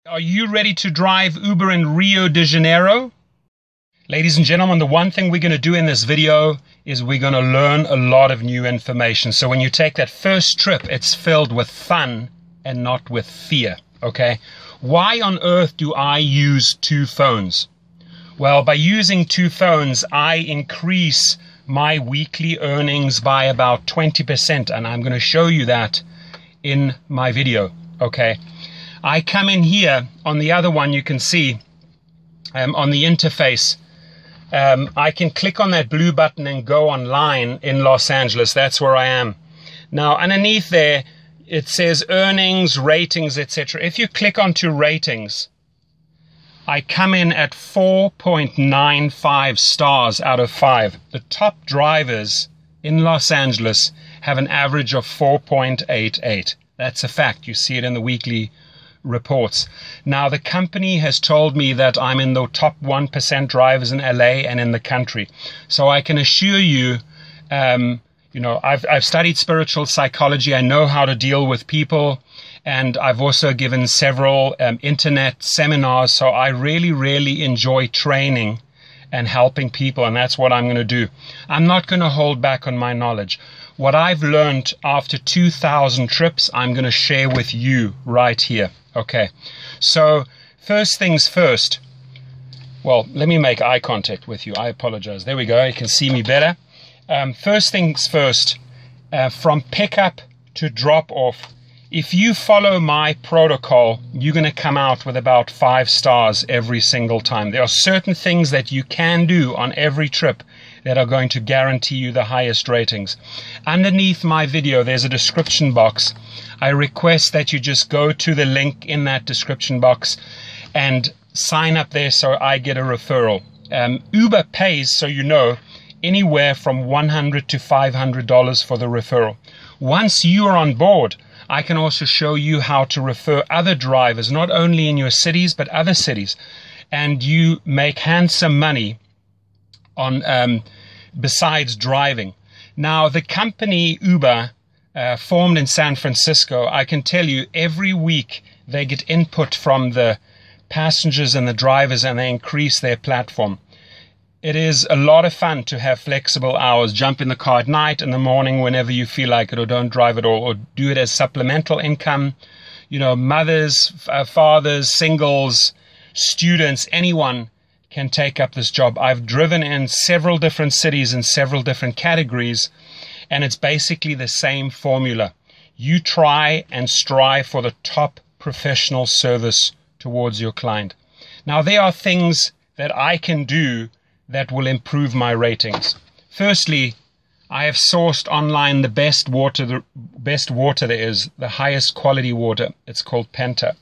Are you ready to drive Uber in Rio de Janeiro? Ladies and gentlemen, the one thing we're going to do in this video is we're going to learn a lot of new information. So when you take that first trip, it's filled with fun and not with fear, okay? Why on earth do I use two phones? Well, by using two phones, I increase my weekly earnings by about 20%, and I'm going to show you that in my video, okay? I come in here on the other one, you can see on the interface, I can click on that blue button and go online in Los Angeles. That's where I am. Now, underneath there, it says earnings, ratings, etc. If you click onto ratings, I come in at 4.95 stars out of 5. The top drivers in Los Angeles have an average of 4.88. That's a fact. You see it in the weekly reports. Now, the company has told me that I'm in the top 1% drivers in LA and in the country. So I can assure you, I've studied spiritual psychology. I know how to deal with people. And I've also given several internet seminars. So I really, really enjoy training and helping people. And that's what I'm going to do. I'm not going to hold back on my knowledge. What I've learned after 2,000 trips, I'm going to share with you right here. Okay, so first things first. Well, let me make eye contact with you. I apologize. There we go. You can see me better. First things first, from pickup to drop off, if you follow my protocol, you're going to come out with about 5 stars every single time. There are certain things that you can do on every trip that are going to guarantee you the highest ratings. Underneath my video, there's a description box. I request that you just go to the link in that description box and sign up there so I get a referral. Uber pays, so you know, anywhere from $100 to $500 for the referral. Once you are on board, I can also show you how to refer other drivers, not only in your cities, but other cities. And you make handsome money on besides driving. Now, the company Uber, formed in San Francisco, I can tell you every week they get input from the passengers and the drivers, and they increase their platform. It is a lot of fun to have flexible hours. Jump in the car at night, in the morning, whenever you feel like it, or don't drive at all, or do it as supplemental income. You know, mothers, fathers, singles, students, anyone can take up this job. I've driven in several different cities in several different categories, and it's basically the same formula. You try and strive for the top professional service towards your client. Now, there are things that I can do that will improve my ratings. Firstly, I have sourced online the best water there is, the highest quality water. It's called Penta.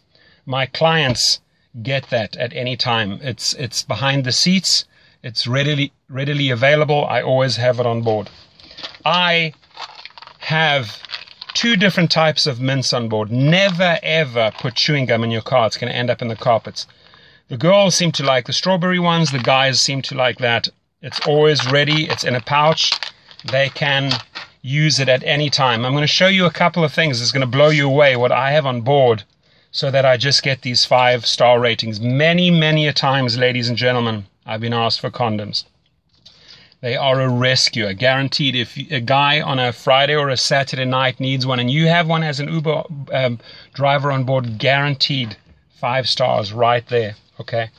My clients get that at any time. It's behind the seats. It's readily available. I always have it on board. I have 2 different types of mints on board. Never ever put chewing gum in your car. It's going to end up in the carpets. The girls seem to like the strawberry ones. The guys seem to like that. It's always ready. It's in a pouch. They can use it at any time. I'm going to show you a couple of things. It's going to blow you away what I have on board so that I just get these 5-star ratings. Many, many a times, ladies and gentlemen, I've been asked for condoms. They are a rescue, guaranteed. If a guy on a Friday or a Saturday night needs one and you have one as an Uber driver on board, guaranteed 5 stars right there, okay?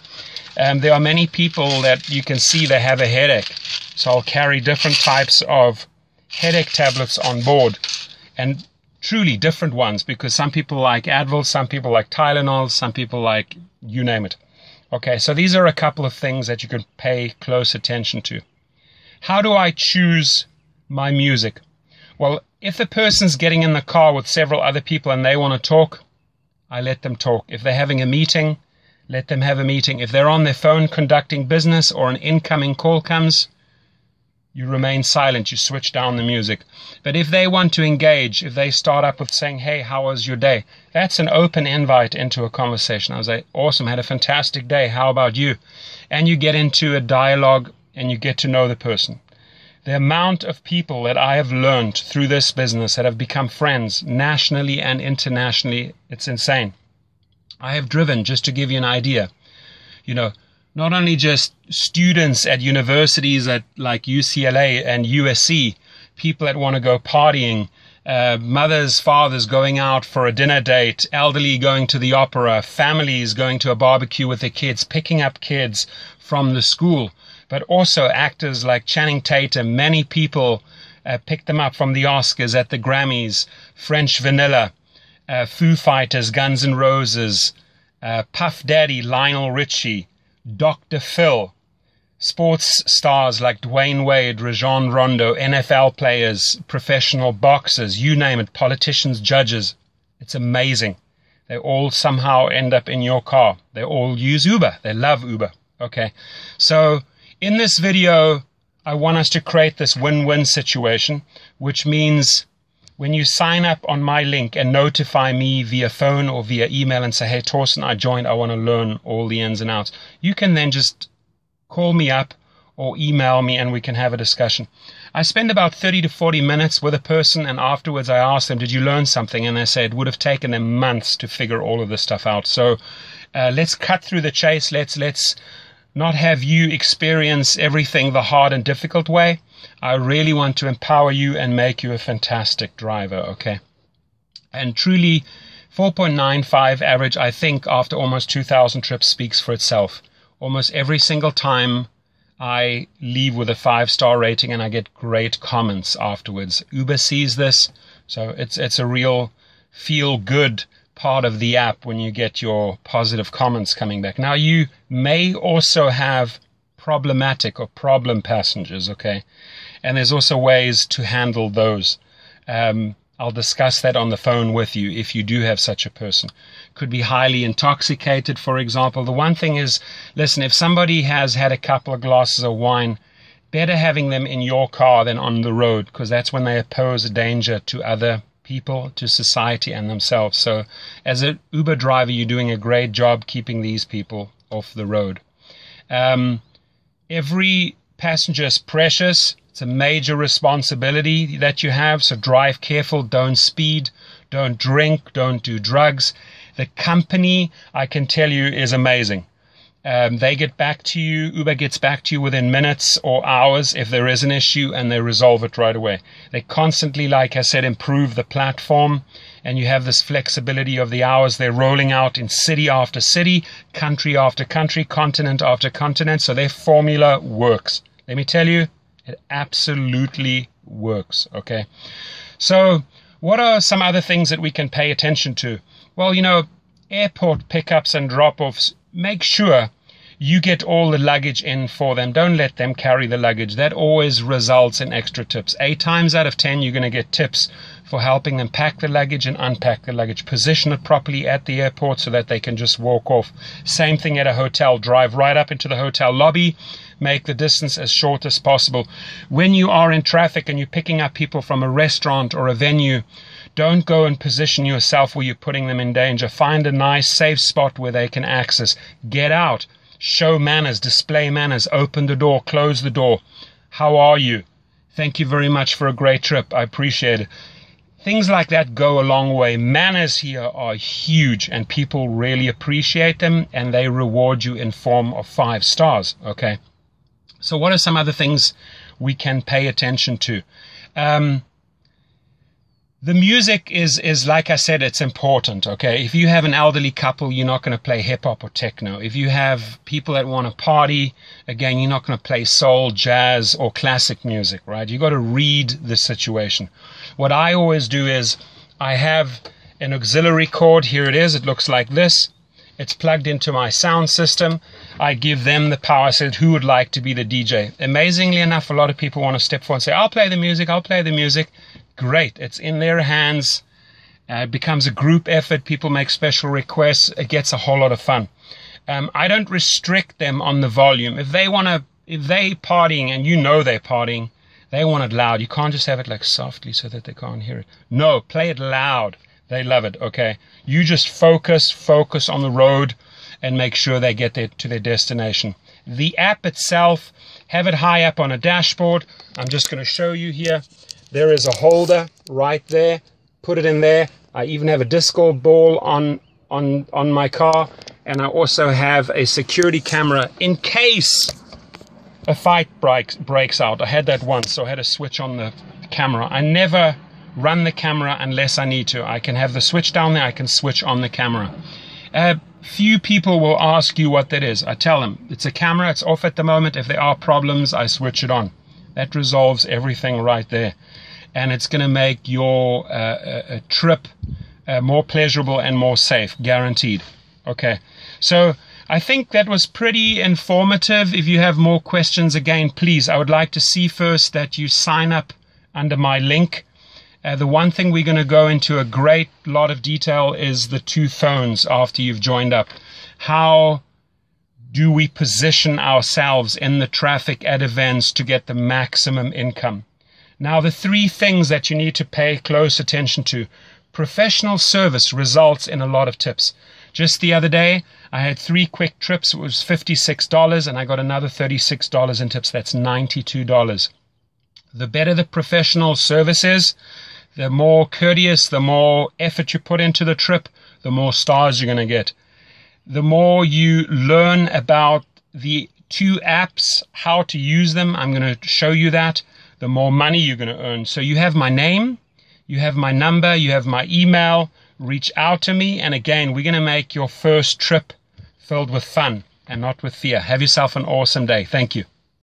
There are many people that you can see they have a headache. So I'll carry different types of headache tablets on board, and truly different ones, because some people like Advil, some people like Tylenol, some people like you name it. Okay, so these are a couple of things that you can pay close attention to. How do I choose my music? Well, if the person's getting in the car with several other people and they want to talk, I let them talk. If they're having a meeting, let them have a meeting. If they're on their phone conducting business or an incoming call comes, you remain silent, you switch down the music. But if they want to engage, if they start up with saying, hey, how was your day? That's an open invite into a conversation. I was like, awesome, had a fantastic day. How about you? And you get into a dialogue and you get to know the person. The amount of people that I have learned through this business that have become friends nationally and internationally, it's insane. I have driven, just to give you an idea, you know, not only just students at universities like UCLA and USC, people that want to go partying, mothers, fathers going out for a dinner date, elderly going to the opera, families going to a barbecue with their kids, picking up kids from the school, but also actors like Channing Tatum. Many people picked them up from the Oscars, at the Grammys, French Vanilla, Foo Fighters, Guns N' Roses, Puff Daddy, Lionel Richie, Dr. Phil, sports stars like Dwayne Wade, Rajon Rondo, NFL players, professional boxers, you name it, politicians, judges. It's amazing. They all somehow end up in your car. They all use Uber. They love Uber. Okay. So in this video, I want us to create this win-win situation, which means when you sign up on my link and notify me via phone or via email and say, hey, Torsten, I joined, I want to learn all the ins and outs, you can then just call me up or email me and we can have a discussion. I spend about 30 to 40 minutes with a person, and afterwards I ask them, did you learn something? And they say it would have taken them months to figure all of this stuff out. So let's cut through the chase. Let's not have you experience everything the hard and difficult way. I really want to empower you and make you a fantastic driver, okay? And truly, 4.95 average, I think, after almost 2,000 trips speaks for itself. Almost every single time I leave with a 5-star rating and I get great comments afterwards. Uber sees this, so it's a real feel-good part of the app when you get your positive comments coming back. Now, you may also have problematic or problem passengers, okay? And there's also ways to handle those. I'll discuss that on the phone with you if you do have such a person. Could be highly intoxicated, for example. The one thing is, listen, if somebody has had a couple of glasses of wine, better having them in your car than on the road, because that's when they pose a danger to other people, to society and themselves. So as an Uber driver, you're doing a great job keeping these people off the road. Every passenger is precious. It's a major responsibility that you have, so drive careful, don't speed, don't drink, don't do drugs. The company, I can tell you, is amazing. They get back to you, Uber gets back to you within minutes or hours if there is an issue, and they resolve it right away. They constantly, like I said, improve the platform, and you have this flexibility of the hours. They're rolling out in city after city, country after country, continent after continent, so their formula works. Let me tell you, it absolutely works, okay? So what are some other things that we can pay attention to? Well, you know, airport pickups and drop-offs, make sure you get all the luggage in for them. Don't let them carry the luggage. That always results in extra tips. 8 times out of 10, you're going to get tips for helping them pack the luggage and unpack the luggage. Position it properly at the airport so that they can just walk off. Same thing at a hotel. Drive right up into the hotel lobby. Make the distance as short as possible. When you are in traffic and you're picking up people from a restaurant or a venue, don't go and position yourself where you're putting them in danger. Find a nice, safe spot where they can access. Get out. Show manners. Display manners. Open the door. Close the door. How are you? Thank you very much for a great trip. I appreciate it. Things like that go a long way. Manners here are huge, and people really appreciate them, and they reward you in form of 5 stars, okay? So what are some other things we can pay attention to? The music is, like I said, it's important, okay? If you have an elderly couple, you're not going to play hip-hop or techno. If you have people that want to party, again, you're not going to play soul, jazz, or classic music, right? You've got to read the situation. What I always do is I have an auxiliary cord. Here it is. It looks like this. It's plugged into my sound system. I give them the power. I said, who would like to be the DJ? Amazingly enough, a lot of people want to step forward and say, I'll play the music, I'll play the music. Great. It's in their hands. It becomes a group effort. People make special requests. It gets a whole lot of fun. I don't restrict them on the volume. If they partying and you know they're partying, they want it loud. You can't just have it like softly so that they can't hear it. No, play it loud. They love it, okay? You just focus on the road and make sure they get to their destination. The app itself, have it high up on a dashboard. I'm just going to show you here. There is a holder right there. Put it in there. I even have a disco ball on on my car, and I also have a security camera in case a fight breaks out. I had that once, so I had to switch on the camera. I never run the camera unless I need to. I can have the switch down there, I can switch on the camera. Few people will ask you what that is. I tell them, it's a camera, it's off at the moment. If there are problems, I switch it on. That resolves everything right there. And it's going to make your trip more pleasurable and more safe, guaranteed. Okay, so I think that was pretty informative. If you have more questions, again, please, I would like to see first that you sign up under my link. The one thing we're going to go into a great lot of detail is the 2 phones after you've joined up. How do we position ourselves in the traffic at events to get the maximum income? Now, the 3 things that you need to pay close attention to. Professional service results in a lot of tips. Just the other day, I had 3 quick trips. It was $56, and I got another $36 in tips. That's $92. The better the professional service is, the more courteous, the more effort you put into the trip, the more stars you're going to get. The more you learn about the 2 apps, how to use them, I'm going to show you that, the more money you're going to earn. So you have my name, you have my number, you have my email. Reach out to me, and again, we're going to make your first trip filled with fun and not with fear. Have yourself an awesome day. Thank you.